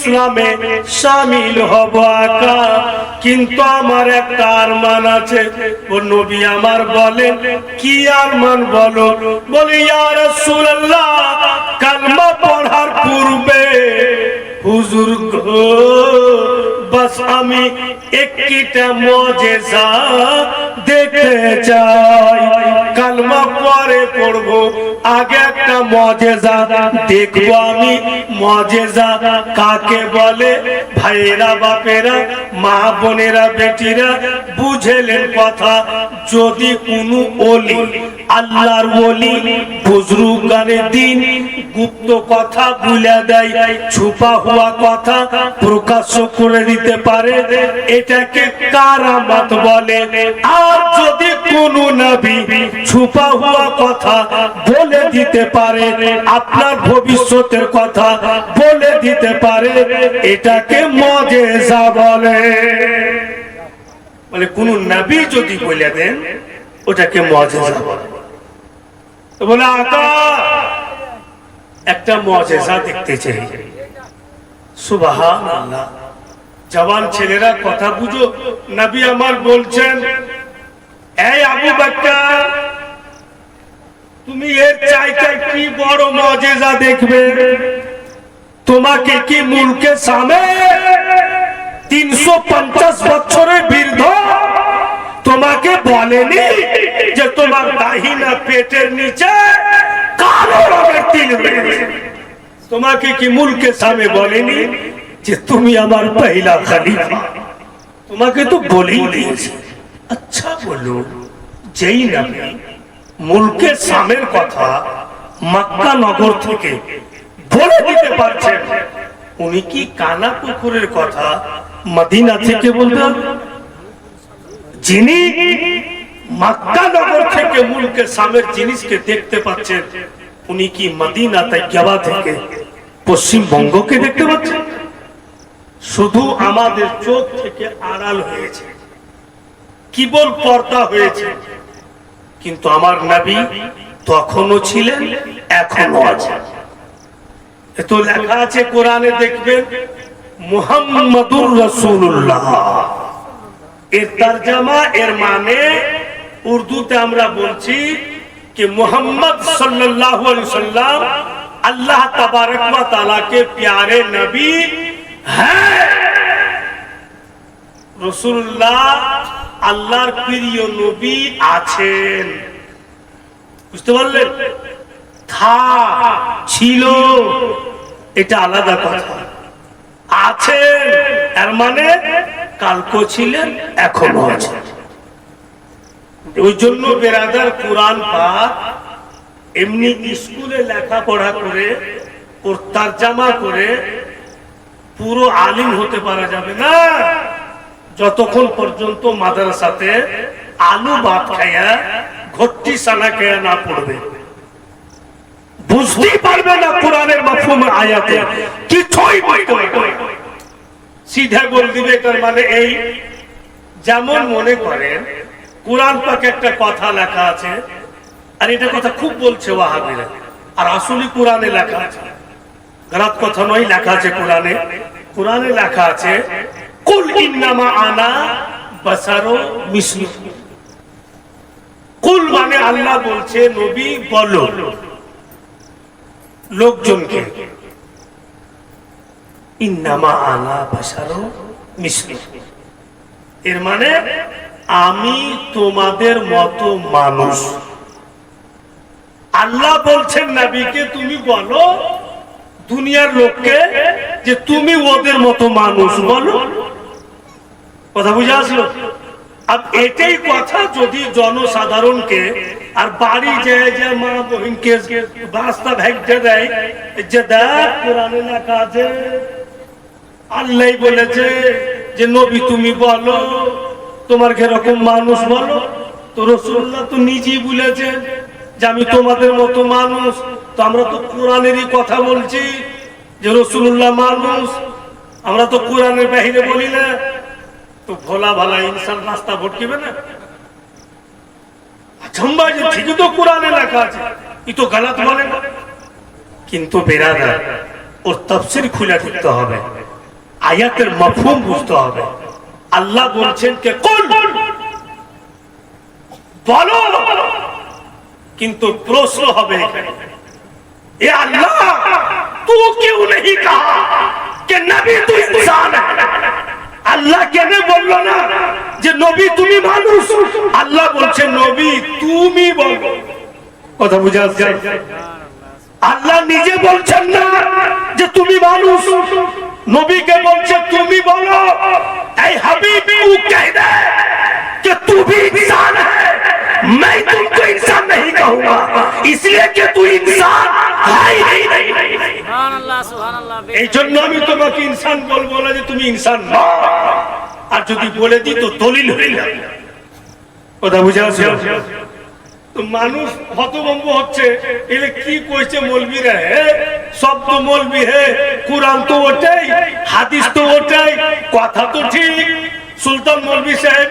ইসলামে শামিল হব আকা, কিন্তু আমার একটা আরমান আছে। ও নবী আমার বলেন কি আরমান বলো? বলে ইয়া রাসূলুল্লাহ, কালমা পড়ার পূর্বে হুজুর গো বাস আমি একটা মুজিজা দেখতে চাই। কালমা পরে পড়বো, আগে একটা মুজিজা দেখবো আমি। মুজিজা কাকে বলে? ভাইরা বাপেরা, মা বোনেরা, বেটিরা বুঝলেন কথা। যদি কোনো ওলি, আল্লাহর ওলি, বুজরুগানে দিন গুপ্ত কথা ভুলে দেয়, ছুপা হওয়া কথা প্রকাশ্য করে দিতে পারে, এটাকে কারামাত বলে। আর যদি কোন নবী ছুপা হওয়া কথা বলে দিতে পারে, আপনার ভবিষ্যতের কথা বলে দিতে পারে, এটাকে মুজিজা বলে। বলে কোন নবী যদি বলে দেন, ওটাকে মুজিজা বলে। বলে আকা একটা মুজিজা দেখতে চাই। সুবহানাল্লাহ। জওয়ান ছেলেরা কথা বুঝো, নবী আমার বলছেন, এই আবু বকর, তুমি এর চাইতে কি বড় মুজিজা দেখবে? তোমাকে কি মুলকে সামে 350 বছরের বৃদ্ধ তোমাকে বলেনি যে তোমার দাহিনা পেটের নিচে কালো রঙের তিল রয়েছে? তোমাকে কি মুলকে সামে বলেনি যে তুমি আমার পহলা খলিফা? তোমাকে তো বলেই দিয়েছে। আচ্ছা বলো, যেই নবী মুলকে সামের কথা মক্কা নগর থেকে বলে দিতে পারছেন, উনি কি কানা পুকুরের কথা মদিনা থেকে বলতেন? যিনি মক্কা নগর থেকে মুলকে সামের জিনিসকে দেখতে পাচ্ছেন, উনি কি মদিনা তাইয়্যিবা থেকে পশ্চিমবঙ্গকে দেখতে পাচ্ছেন? শুধু আমাদের চোখ থেকে আড়াল হয়েছে, কেবল পর্দা হয়েছে। কিন্তু আমার নবী তখনও ছিলেন, এখনো আছে। এত লেখা আছে কোরআনে, দেখবেন মুহাম্মাদুর রাসূলুল্লাহ। এর তরজমা, এর মানে উর্দুতে আমরা বলছি कि मोहम्मद सल्लल्लाहु अलैहि वसल्लम अल्लाह तबारक व तआला के प्यारे नबी हैं। रसूलुल्लाह আল্লাহর প্রিয় নবী আছেন। বুঝতে পারলেন? থা, ছিল, এটা আলাদা কথা। আছেন এর মানে কালকে ছিলেন, এখনো আছেন। ওই জন্য বেরাদার কুরআন পাক এমনি স্কুলে লেখাপড়া করে ওর তরজমা করে পুরো আলিম হতে পারা যাবে না যতক্ষণ পর্যন্ত মাদ্রাসাতে আলু ভাত খায়া ঘটি সানা খেয়া না পড়বে। বুঝতেই পারবে না কোরআনের মাফহুম আয়াতে কিছুই বুঝতে পারবে না। সিধা বল দিবে, তার মানে এই, যেমন মনে করেন কোরআন পাকে একটা কথা লেখা আছে, আর এটা কথা খুব বলছে ওয়াহাবিরা, আর আসলে কোরআনে লেখা আছে, গলত কথা নয়, লেখা আছে কোরআনে। কোরআনে লেখা আছে কুল ইন্নামা আনা বাসারু মিসলুকুম। কুল মানে আল্লাহ বলছে নবী বলো লোকজনকে, ইন্নামা আনা বাসারু মিসলুকুম, এর মানে আমি তোমাদের মতো মানুষ। আল্লাহ বলছেন নবীকে তুমি বলো দুনিয়ার লোককে যে তুমি ওদের মতো মানুষ, বলো। কথা বুঝে আসলো? আর এটাই কথা যদি জনসাধারণকে আর বাড়ি যায় যে মা বহিনকে রাস্তা ভেঙে দেয় যে দেখ কোরআনে লেখা আছে, আল্লাহ বলেছে যে নবী তুমি বলো তোমার কিরকম মানুষ বলো, তো রাসূলুল্লাহ তো নিজেই বলেছেন যে আমি তোমাদের মতো মানুষ। তো আমরা তো কোরআনেরই কথা বলছি যে রাসূলুল্লাহ মানুষ, আমরা তো কোরআনের বাহিরে বলি না। তো ভোলা ভালা ইনসান রাস্তা ভটকিবে না? আচ্ছা যে ঠিকই তো কোরআনে লেখা আছে, ই তো গলত বলে না। কিন্তু বেরাদার ওর তাফসীর খুলে দেখতে হবে। আয়াতের মাফহুম বুঝতে হবে। আল্লাহ বলছেন কে কুল, বলো, কিন্তু প্রশ্ন হবে এ আল্লাহ तू क्यों नहीं कहा कि नबी तू इंसान है? আল্লাহ কেন বললো না যে নবী তুমি মানুষ? আল্লাহ বলছে নবী তুমি বলো। কথা বুঝা যাচ্ছে? আল্লাহ নিজে বলছেন না যে তুমি মানুষ, নবীকে বলছে তুমি বলো এই হাবিব तू कह दे कि तू भी इंसान है, मैं तुमको इंसान नहीं कहूंगा इसलिए कि तू इंसान है ही नहीं। সুবহানাল্লাহ সুবহানাল্লাহ। এই জন্য আমি তোমাকে ইনসান বলবো না যে তুমি ইনসান না, আর যদি বলে দিই তো দলিল হয়ে যাবে। কথা বুঝা যাচ্ছে? তো মানুষ হতভম্ব হচ্ছে, এলে কি কইছে মৌলবীরা, সব তো মৌলবী হে, কুরআন তো ওটাই, হাদিস তো ওটাই, কথা তো ঠিক। সুলতান মৌলবী সাহেব